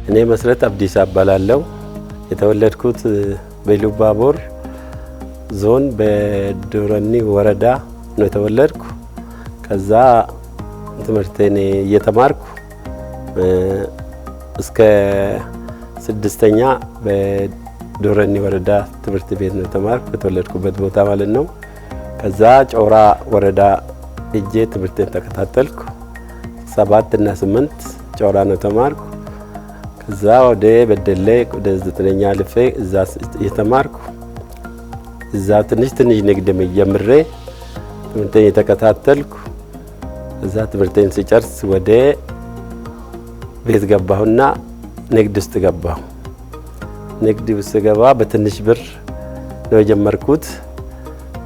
እኔ መስረት አብዲሳ እባላለሁ። የተወለድኩት በኢሉባቦር ዞን በዶረኒ ወረዳ ነው የተወለድኩ። ከዛ ትምህርቴን እየተማርኩ እስከ ስድስተኛ በዶረኒ ወረዳ ትምህርት ቤት ነው የተማርኩ፣ የተወለድኩበት ቦታ ማለት ነው። ከዛ ጮራ ወረዳ እጄ ትምህርቴን ተከታተልኩ። 7 እና 8 ጮራ ነው ተማርኩ። ከዛ ወደ በደሌ ወደ 9ኛ አልፌ እዛ የተማርኩ እዛ ትንሽ ንግድ ጀምሬ ትምህርቴን የተከታተልኩ። እዛ ትምህርቴን ሲጨርስ ወደ ቤት ገባሁና ንግድ ውስጥ ገባሁ። ንግድ ውስጥ ገባ በትንሽ ብር ነው የጀመርኩት።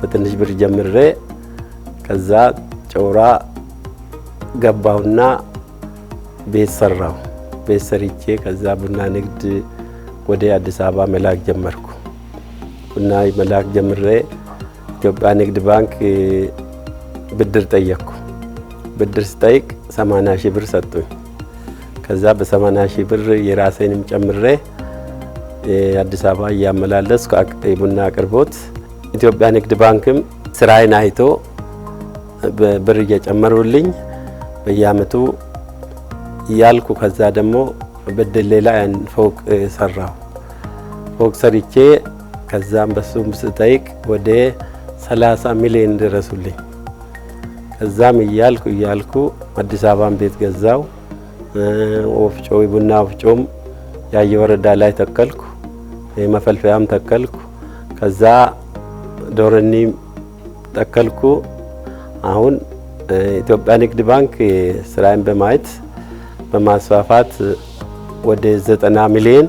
በትንሽ ብር ጀምሬ ከዛ ጮራ ገባሁና ቤት ሰራሁ። ቤት ሰርቼ ከዛ ቡና ንግድ ወደ አዲስ አበባ መላክ ጀመርኩ። ቡና መላክ ጀምሬ ኢትዮጵያ ንግድ ባንክ ብድር ጠየቅኩ። ብድር ስጠይቅ 80 ሺህ ብር ሰጡኝ። ከዛ በ80 ሺህ ብር የራሴንም ጨምሬ አዲስ አበባ እያመላለስኩ ቡና አቅርቦት ኢትዮጵያ ንግድ ባንክም ስራዬን አይቶ ብር እየጨመሩልኝ በየአመቱ እያልኩ ከዛ ደግሞ በደሌ ላይ ፎቅ ሰራሁ። ፎቅ ሰርቼ ከዛም በሱም ስጠይቅ ወደ 30 ሚሊዮን ደረሱልኝ። ከዛም እያልኩ አዲስ አበባን ቤት ገዛው። ወፍጮ ቡና ወፍጮም ያየወረዳ ላይ ተከልኩ፣ መፈልፈያም ተከልኩ። ከዛ ዶረኒ ተከልኩ። አሁን ኢትዮጵያ ንግድ ባንክ ስራዬን በማየት በማስፋፋት ወደ 90 ሚሊዮን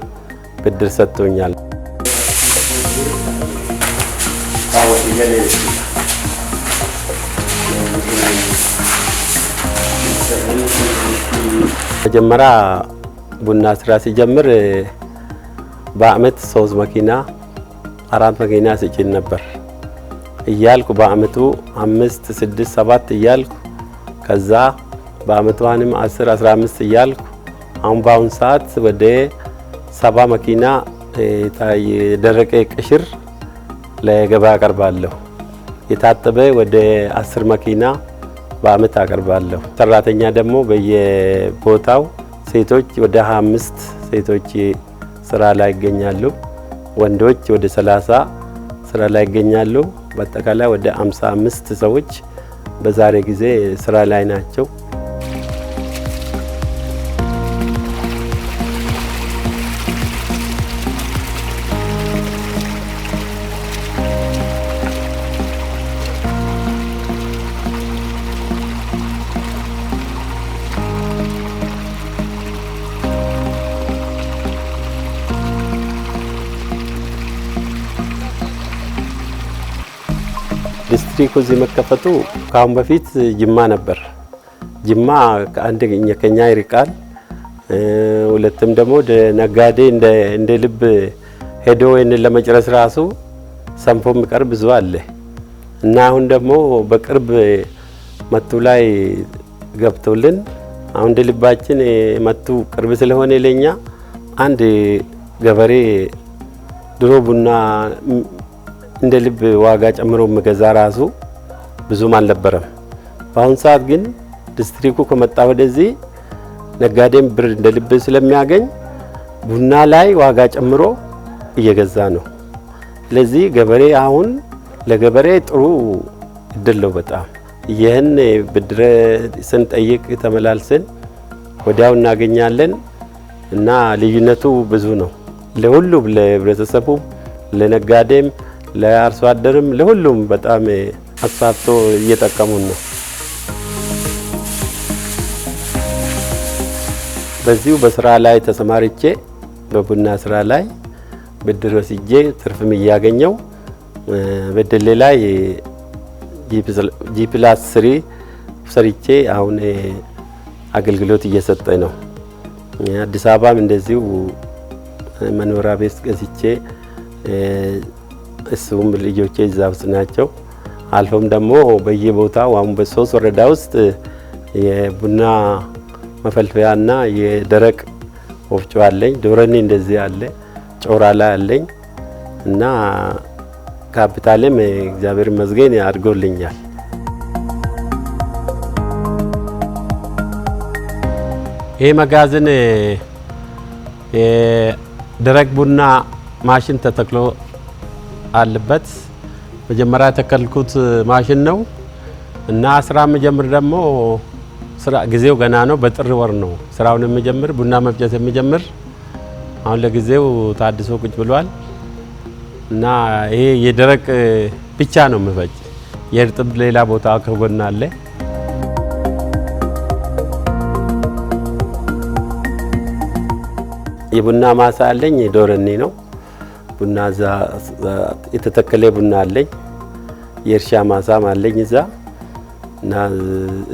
ብድር ሰጥቶኛል። መጀመሪያ ቡና ስራ ሲጀምር በአመት 3 መኪና 4 መኪና ስጭን ነበር እያልኩ በአመቱ 5 6 7 እያልኩ ከዛ በአመቷንም 10 15 እያልኩ አሁን በአሁን ሰዓት ወደ 70 መኪና የደረቀ ቅሽር ለገበያ አቀርባለሁ። የታጠበ ወደ 10 መኪና በአመት አቀርባለሁ። ሰራተኛ ደግሞ በየቦታው ሴቶች ወደ 25 ሴቶች ስራ ላይ ይገኛሉ። ወንዶች ወደ 30 ስራ ላይ ይገኛሉ። በአጠቃላይ ወደ 55 ሰዎች በዛሬ ጊዜ ስራ ላይ ናቸው። ዲስትሪክቱ እዚህ መከፈቱ ካሁን በፊት ጅማ ነበር። ጅማ ከኛ ይርቃል። ሁለትም ደግሞ ነጋዴ እንደ ልብ ሄዶ ይህንን ለመጨረስ ራሱ ሰንፎ የሚቀርብ ብዙ አለ እና አሁን ደግሞ በቅርብ መቱ ላይ ገብቶልን አሁን እንደ ልባችን መቱ ቅርብ ስለሆነ ለኛ አንድ ገበሬ ድሮ ቡና እንደ ልብ ዋጋ ጨምሮ መገዛ ራሱ ብዙም አልነበረም። በአሁን ሰዓት ግን ዲስትሪክቱ ከመጣ ወደዚህ ነጋዴም ብር እንደ ልብ ስለሚያገኝ ቡና ላይ ዋጋ ጨምሮ እየገዛ ነው። ስለዚህ ገበሬ አሁን ለገበሬ ጥሩ እድል ነው በጣም። ይህን ብድር ስንጠይቅ ተመላልሰን ወዲያው እናገኛለን እና ልዩነቱ ብዙ ነው። ለሁሉም ለህብረተሰቡ፣ ለነጋዴም፣ ለአርሶ አደርም ለሁሉም በጣም አሳፍቶ እየጠቀሙን ነው። በዚሁ በስራ ላይ ተሰማርቼ በቡና ስራ ላይ ብድር ወስጄ ትርፍም እያገኘው በደሌ ላይ G+3 ሰርቼ አሁን አገልግሎት እየሰጠ ነው። አዲስ አበባም እንደዚሁ መኖሪያ ቤት ገዝቼ እሱም ልጆቼ እዛ ውስጥ ናቸው። አልፎም ደግሞ በየቦታው አሁን በ3 ወረዳ ውስጥ የቡና መፈልፈያና የደረቅ ወፍጮ አለኝ። ዶረኒ እንደዚህ አለ። ጮራ ላይ አለኝ እና ካፒታልም እግዚአብሔር ይመስገን አድርጎልኛል። ይሄ መጋዘን የደረቅ ቡና ማሽን ተተክሎ አለበት። መጀመሪያ የተከልኩት ማሽን ነው እና ስራ መጀመር ደግሞ ስራ ጊዜው ገና ነው። በጥር ወር ነው ስራውን የሚጀምር ቡና መፍጨት የሚጀምር። አሁን ለጊዜው ታድሶ ቁጭ ብሏል እና ይሄ የደረቅ ብቻ ነው የሚፈጭ። የእርጥብ ሌላ ቦታ ከጎን አለ። የቡና ማሳ አለኝ። ዶረኒ ነው ቡና እዛ የተተከለ ቡና አለኝ። የእርሻ ማሳም አለኝ እዛ እና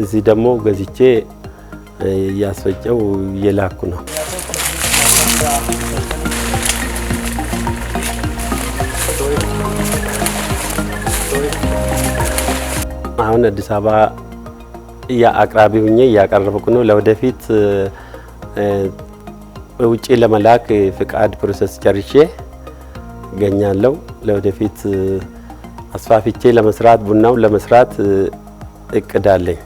እዚህ ደግሞ ገዝቼ እያስፈጨው እየላኩ ነው። አሁን አዲስ አበባ አቅራቢ ሆኜ እያቀረብኩ ነው። ለወደፊት ውጪ ለመላክ ፍቃድ ፕሮሰስ ጨርሼ እገኛለሁ። ለወደፊት አስፋፍቼ ለመስራት ቡናውን ለመስራት እቅድ አለኝ።